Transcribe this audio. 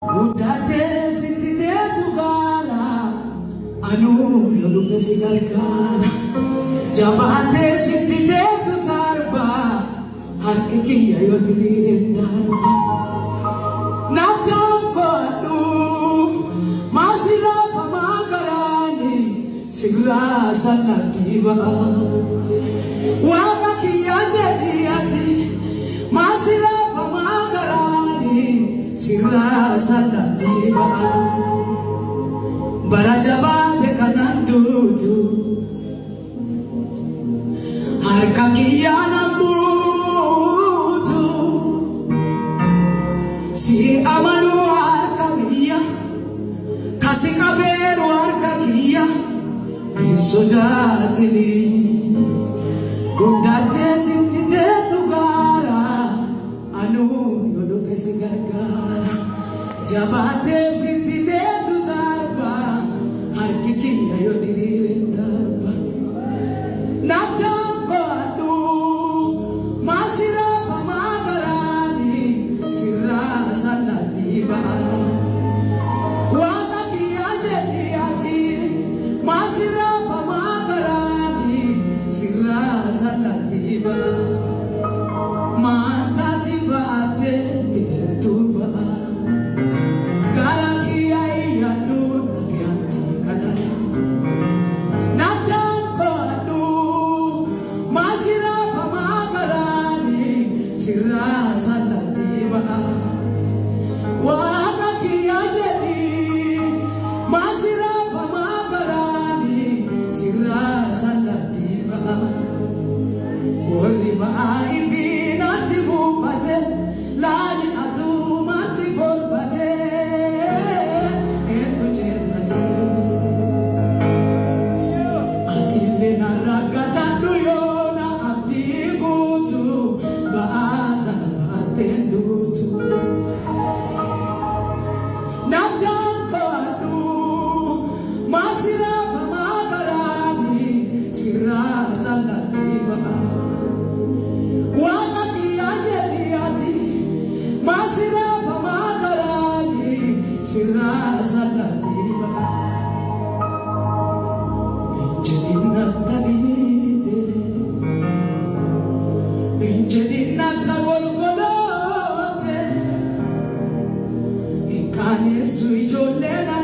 Udate sintite tugara anu yolu kesigarkara jabate sintite tutarba harke kiya yodirindarba natanko adu masira pamagarani sigla salatiba waga kiya jediati masira pamagarani sigla salatiba barajabate kanandutu harka kiyana butu si amanu harka biya kasi kaberu harka kiya isodatini gudate sintite tugara anu yodo kesigargara jabate sintite tutarba harki kiya yodirindarba natanko adu masira pamagarani sirra salatiba waga kiya jeliati masira pamagarani sirra salatiba mantati baate tetuba galakia yadu nagianti kada natanko adu masira pamagarani sirra salatiba waga kiya jeli masira pamagarani sirra salatiba Ori ma'aibi nati bufate lani atu mati borbate entu cermati atille naragata duyona abdi gutu baata atendutu natanko adu masira pamagarani sirra salatiba waga kiya jeliati masira pamagarani sirra salatiba injedinna tabite injedinna tagolgolote inkane sui jollena